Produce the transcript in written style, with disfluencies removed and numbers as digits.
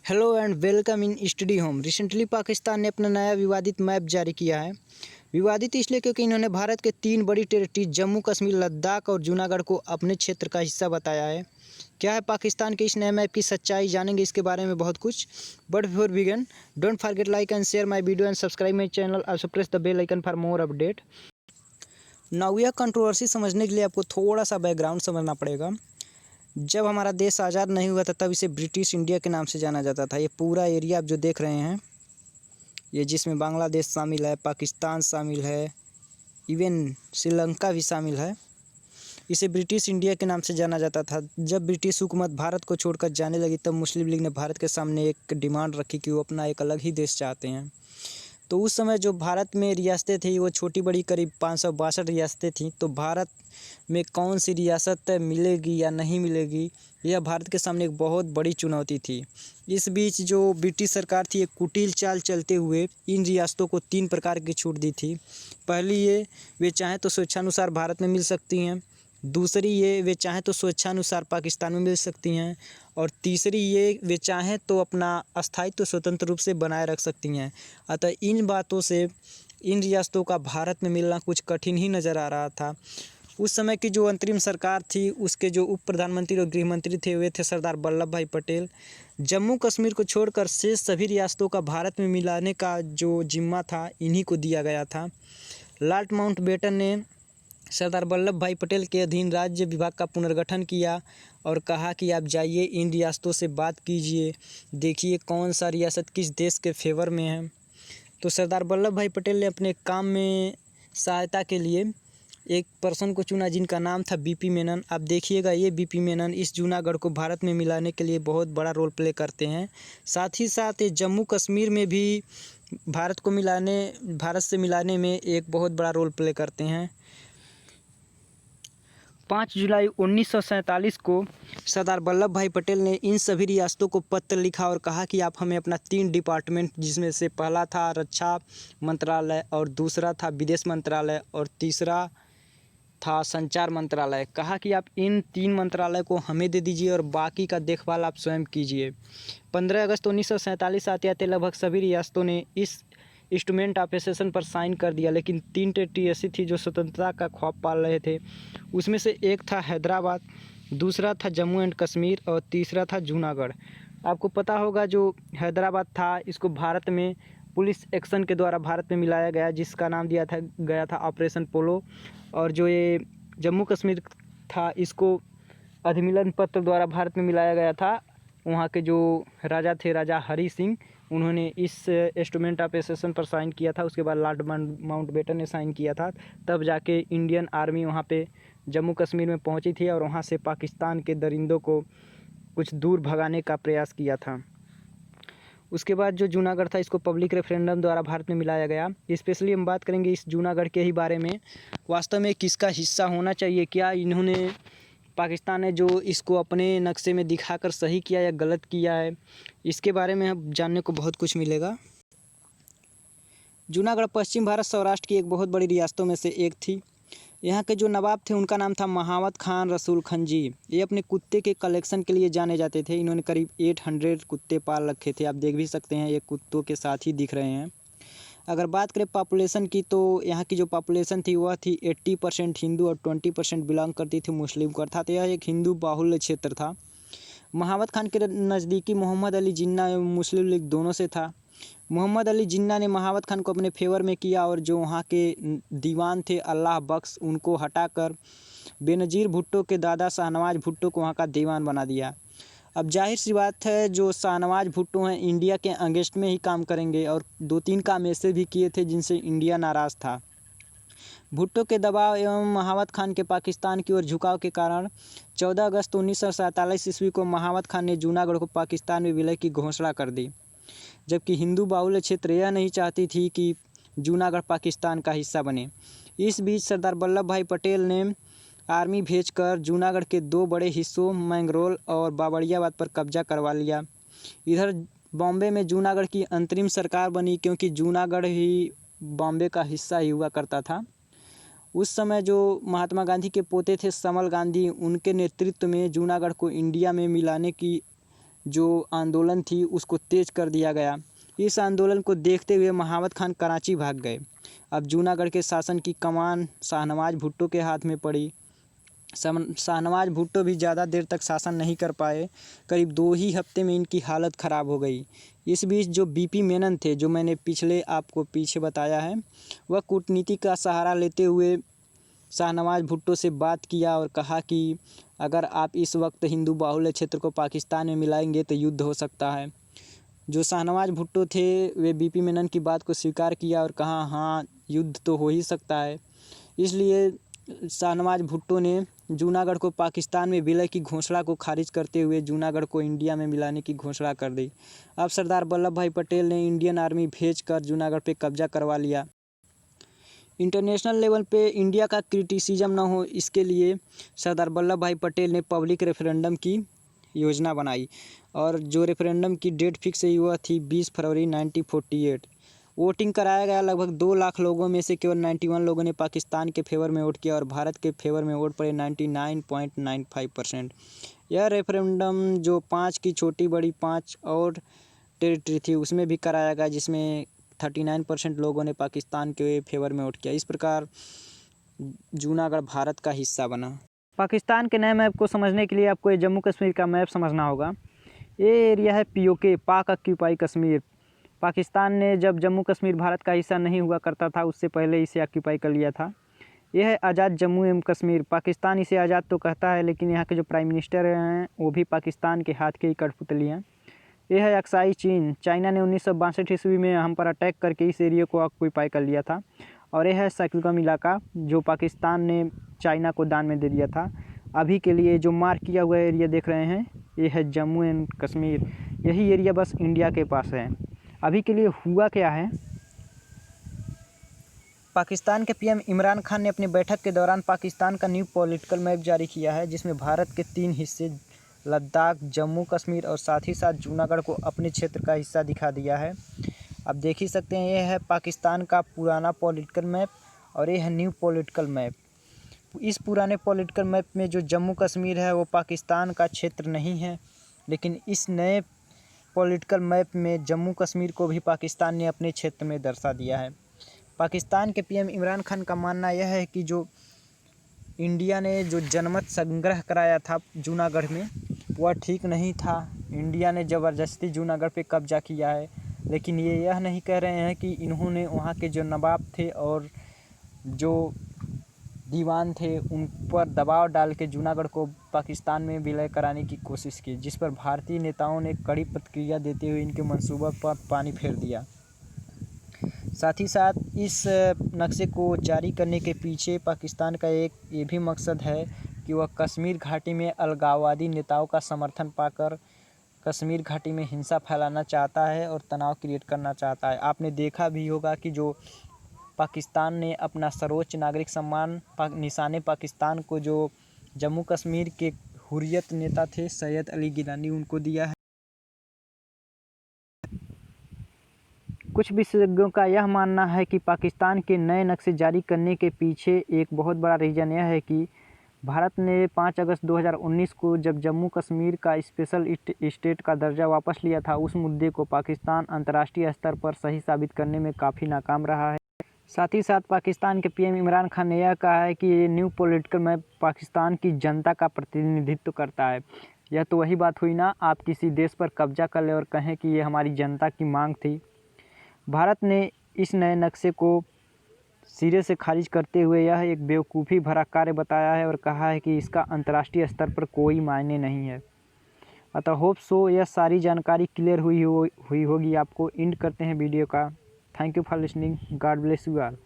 Hello and welcome in study home. Recently Pakistan ने अपना नया विवादित मैप जारी किया है। विवादित इसलिए क्योंकि इन्होंने भारत के 3 बड़ी टेरिटरी जम्मू कश्मीर, लद्दाख और जूनागढ़ को अपने क्षेत्र का हिस्सा बताया है। क्या है पाकिस्तान के इस नए मैप की सच्चाई, जानेंगे इसके बारे में बहुत कुछ। But before begin, don't forget like and share my video and subscribe my channel, also press the bell icon for more update. Now यह कंट्रोवर्सी समझने के लिए आपको थोड़ा सा बैकग्राउंड समझना पड़ेगा। जब हमारा देश आज़ाद नहीं हुआ था तब इसे ब्रिटिश इंडिया के नाम से जाना जाता था। ये पूरा एरिया आप जो देख रहे हैं, ये जिसमें बांग्लादेश शामिल है, पाकिस्तान शामिल है, इवन श्रीलंका भी शामिल है, इसे ब्रिटिश इंडिया के नाम से जाना जाता था। जब ब्रिटिश हुकूमत भारत को छोड़कर जाने लगी तब मुस्लिम लीग ने भारत के सामने एक डिमांड रखी कि वो अपना एक अलग ही देश चाहते हैं। तो उस समय जो भारत में रियासतें थी वो छोटी बड़ी करीब 562 रियासतें थीं। तो भारत में कौन सी रियासत मिलेगी या नहीं मिलेगी, यह भारत के सामने एक बहुत बड़ी चुनौती थी। इस बीच जो ब्रिटिश सरकार थी एक कुटिल चाल चलते हुए इन रियासतों को 3 प्रकार की छूट दी थी। पहली ये, वे चाहें तो स्वेच्छानुसार भारत में मिल सकती हैं। दूसरी ये, वे चाहें तो स्वेच्छानुसार पाकिस्तान में मिल सकती हैं। और तीसरी ये, वे चाहें तो अपना अस्थायित्व स्वतंत्र रूप से बनाए रख सकती हैं। अतः इन बातों से इन रियासतों का भारत में मिलना कुछ कठिन ही नज़र आ रहा था। उस समय की जो अंतरिम सरकार थी उसके जो उप प्रधानमंत्री और गृह मंत्री थे वे थे सरदार वल्लभ भाई पटेल। जम्मू कश्मीर को छोड़कर शेष सभी रियासतों का भारत में मिलाने का जो जिम्मा था इन्हीं को दिया गया था। लॉर्ड माउंटबेटन ने सरदार वल्लभ भाई पटेल के अधीन राज्य विभाग का पुनर्गठन किया और कहा कि आप जाइए इन रियासतों से बात कीजिए, देखिए कौन सा रियासत किस देश के फेवर में है। तो सरदार वल्लभ भाई पटेल ने अपने काम में सहायता के लिए एक पर्सन को चुना जिनका नाम था बीपी मेनन। आप देखिएगा ये बीपी मेनन इस जूनागढ़ को भारत में मिलाने के लिए बहुत बड़ा रोल प्ले करते हैं। साथ ही साथ ये जम्मू कश्मीर में भी भारत से मिलाने में एक बहुत बड़ा रोल प्ले करते हैं। 5 जुलाई 1947 को सरदार वल्लभ भाई पटेल ने इन सभी रियासतों को पत्र लिखा और कहा कि आप हमें अपना 3 डिपार्टमेंट, जिसमें से पहला था रक्षा मंत्रालय और दूसरा था विदेश मंत्रालय और तीसरा था संचार मंत्रालय, कहा कि आप इन 3 मंत्रालय को हमें दे दीजिए और बाकी का देखभाल आप स्वयं कीजिए। 15 अगस्त 1947 आते लगभग सभी रियासतों ने इस इंस्ट्रूमेंट ऑफ एसेशन पर साइन कर दिया, लेकिन 3 टेरिटरी ऐसी थी जो स्वतंत्रता का ख्वाब पाल रहे थे। उसमें से एक था हैदराबाद, दूसरा था जम्मू एंड कश्मीर और तीसरा था जूनागढ़। आपको पता होगा जो हैदराबाद था इसको भारत में पुलिस एक्शन के द्वारा भारत में मिलाया गया, जिसका नाम गया था ऑपरेशन पोलो। और जो ये जम्मू कश्मीर था इसको अधिमिलन पत्र द्वारा भारत में मिलाया गया था। वहाँ के जो राजा थे, राजा हरी सिंह, उन्होंने इस इंस्ट्रूमेंट ऑफ एसेशन पर साइन किया था। उसके बाद लॉर्ड माउंटबेटन ने साइन किया था। तब जाके इंडियन आर्मी वहाँ पे जम्मू कश्मीर में पहुँची थी और वहाँ से पाकिस्तान के दरिंदों को कुछ दूर भगाने का प्रयास किया था। उसके बाद जो जूनागढ़ था इसको पब्लिक रेफरेंडम द्वारा भारत में मिलाया गया। स्पेशली हम बात करेंगे इस जूनागढ़ के ही बारे में, वास्तव में किसका हिस्सा होना चाहिए, क्या इन्होंने पाकिस्तान ने जो इसको अपने नक्शे में दिखाकर सही किया या गलत किया है, इसके बारे में हम जानने को बहुत कुछ मिलेगा। जूनागढ़ पश्चिम भारत सौराष्ट्र की एक बहुत बड़ी रियासतों में से एक थी। यहाँ के जो नवाब थे उनका नाम था महावत खान रसूल खंजी। ये अपने कुत्ते के कलेक्शन के लिए जाने जाते थे। इन्होंने करीब 800 कुत्ते पाल रखे थे। आप देख भी सकते हैं, ये कुत्तों के साथ ही दिख रहे हैं। अगर बात करें पॉपुलेशन की तो यहाँ की जो पॉपुलेशन थी वह थी 80% हिंदू और 20% बिलोंग करती थी मुस्लिम को, अर्थात यह एक हिंदू बाहुल्य क्षेत्र था। महावत खान के नज़दीकी मोहम्मद अली जिन्ना एवं मुस्लिम लीग दोनों से था। मोहम्मद अली जिन्ना ने महावत खान को अपने फेवर में किया और जो वहाँ के दीवान थे अल्लाह बख्श, उनको हटाकर बेनज़ीर भुट्टो के दादा शाहनवाज भुट्टो को वहाँ का दीवान बना दिया। अब जाहिर सी बात है जो शाहनवाज भुट्टो हैं इंडिया के अगेंस्ट में ही काम करेंगे और 2-3 काम ऐसे भी किए थे जिनसे इंडिया नाराज़ था। भुट्टो के दबाव एवं महावत खान के पाकिस्तान की ओर झुकाव के कारण 14 अगस्त 1947 ईस्वी को महावत खान ने जूनागढ़ को पाकिस्तान में विलय की घोषणा कर दी, जबकि हिंदू बाहुल्य क्षेत्र यह नहीं चाहती थी कि जूनागढ़ पाकिस्तान का हिस्सा बने। इस बीच सरदार वल्लभ भाई पटेल ने आर्मी भेजकर जूनागढ़ के 2 बड़े हिस्सों मैंगरोल और बाबड़ियाबाद पर कब्जा करवा लिया। इधर बॉम्बे में जूनागढ़ की अंतरिम सरकार बनी, क्योंकि जूनागढ़ ही बॉम्बे का हिस्सा ही हुआ करता था। उस समय जो महात्मा गांधी के पोते थे समल गांधी, उनके नेतृत्व में जूनागढ़ को इंडिया में मिलाने की जो आंदोलन थी उसको तेज कर दिया गया। इस आंदोलन को देखते हुए महावत खान कराची भाग गए। अब जूनागढ़ के शासन की कमान शाहनवाज भुट्टो के हाथ में पड़ी। शाहनवाज भुट्टो भी ज़्यादा देर तक शासन नहीं कर पाए। करीब 2 ही हफ्ते में इनकी हालत ख़राब हो गई। इस बीच जो बीपी मेनन थे, जो मैंने आपको पीछे बताया है, वह कूटनीति का सहारा लेते हुए शाहनवाज भुट्टो से बात किया और कहा कि अगर आप इस वक्त हिंदू बाहुल्य क्षेत्र को पाकिस्तान में मिलाएंगे तो युद्ध हो सकता है। जो शाहनवाज भुट्टो थे वे बीपी मेनन की बात को स्वीकार किया और कहा हाँ, युद्ध तो हो ही सकता है। इसलिए शाहनवाज भुट्टो ने जूनागढ़ को पाकिस्तान में विलय की घोषणा को खारिज करते हुए जूनागढ़ को इंडिया में मिलाने की घोषणा कर दी। अब सरदार वल्लभ भाई पटेल ने इंडियन आर्मी भेजकर जूनागढ़ पे कब्जा करवा लिया। इंटरनेशनल लेवल पे इंडिया का क्रिटिसिज्म ना हो, इसके लिए सरदार वल्लभ भाई पटेल ने पब्लिक रेफरेंडम की योजना बनाई और जो रेफरेंडम की डेट फिक्स हुई वह थी 20 फरवरी 1948। वोटिंग कराया गया। लगभग 2 लाख लोगों में से केवल 91 लोगों ने पाकिस्तान के फेवर में वोट किया और भारत के फेवर में वोट पड़े 99.95%। यह रेफरेंडम जो 5 की छोटी बड़ी 5 और टेरिटरी थी उसमें भी कराया गया, जिसमें 39% लोगों ने पाकिस्तान के फेवर में वोट किया। इस प्रकार जूनागढ़ भारत का हिस्सा बना। पाकिस्तान के नए मैप को समझने के लिए आपको ये जम्मू कश्मीर का मैप समझना होगा। ये एरिया है पीओके, पाक ऑक्यूपाई कश्मीर। पाकिस्तान ने जब जम्मू कश्मीर भारत का हिस्सा नहीं हुआ करता था उससे पहले इसे ऑक्यूपाई कर लिया था। यह है आज़ाद जम्मू एवं कश्मीर। पाकिस्तान इसे आज़ाद तो कहता है, लेकिन यहाँ के जो प्राइम मिनिस्टर हैं वो भी पाकिस्तान के हाथ के ही कठपुतली हैं। यह है अक्साई चीन। चाइना ने 1962 ईस्वी में हम पर अटैक करके इस एरिया को ऑक्यूपाई कर लिया था। और यह है सकुलगम इलाका, जो पाकिस्तान ने चाइना को दान में दे दिया था। अभी के लिए जो मार्क किया हुआ एरिया देख रहे हैं ये है जम्मू एंड कश्मीर। यही एरिया बस इंडिया के पास है। अभी के लिए हुआ क्या है, पाकिस्तान के पीएम इमरान खान ने अपनी बैठक के दौरान पाकिस्तान का न्यू पॉलिटिकल मैप जारी किया है, जिसमें भारत के 3 हिस्से लद्दाख, जम्मू कश्मीर और साथ ही साथ जूनागढ़ को अपने क्षेत्र का हिस्सा दिखा दिया है। आप देख ही सकते हैं, यह है पाकिस्तान का पुराना पॉलिटिकल मैप और यह है न्यू पॉलिटिकल मैप। इस पुराने पॉलिटिकल मैप में जो जम्मू कश्मीर है वो पाकिस्तान का क्षेत्र नहीं है, लेकिन इस नए पॉलिटिकल मैप में जम्मू कश्मीर को भी पाकिस्तान ने अपने क्षेत्र में दर्शा दिया है। पाकिस्तान के पीएम इमरान खान का मानना यह है कि जो इंडिया ने जो जनमत संग्रह कराया था जूनागढ़ में वह ठीक नहीं था। इंडिया ने ज़बरदस्ती जूनागढ़ पे कब्जा किया है, लेकिन ये यह नहीं कह रहे हैं कि इन्होंने वहाँ के जो नवाब थे और जो दीवान थे उन पर दबाव डाल के जूनागढ़ को पाकिस्तान में विलय कराने की कोशिश की, जिस पर भारतीय नेताओं ने कड़ी प्रतिक्रिया देते हुए इनके मंसूबा पर पानी फेर दिया। साथ ही साथ इस नक्शे को जारी करने के पीछे पाकिस्तान का एक ये भी मकसद है कि वह कश्मीर घाटी में अलगाववादी नेताओं का समर्थन पाकर कश्मीर घाटी में हिंसा फैलाना चाहता है और तनाव क्रिएट करना चाहता है। आपने देखा भी होगा कि जो पाकिस्तान ने अपना सर्वोच्च नागरिक सम्मान निशाने पाकिस्तान को जो जम्मू कश्मीर के हुर्रियत नेता थे सैयद अली गिलानी उनको दिया है। कुछ विशेषज्ञों का यह मानना है कि पाकिस्तान के नए नक्शे जारी करने के पीछे एक बहुत बड़ा रीज़न यह है कि भारत ने 5 अगस्त 2019 को जब जम्मू कश्मीर का स्पेशल स्टेट का दर्जा वापस लिया था, उस मुद्दे को पाकिस्तान अंतर्राष्ट्रीय स्तर पर सही साबित करने में काफ़ी नाकाम रहा है। साथ ही साथ पाकिस्तान के पीएम इमरान खान ने यह कहा है कि ये न्यू पॉलिटिकल मैप पाकिस्तान की जनता का प्रतिनिधित्व करता है। यह तो वही बात हुई ना, आप किसी देश पर कब्जा कर ले और कहें कि ये हमारी जनता की मांग थी। भारत ने इस नए नक्शे को सिरे से खारिज करते हुए यह एक बेवकूफ़ी भरा कार्य बताया है और कहा है कि इसका अंतर्राष्ट्रीय स्तर पर कोई मायने नहीं है। अतः होप सो यह सारी जानकारी क्लियर हुई होगी आपको। एंड करते हैं वीडियो का। Thank you for listening. God bless you all.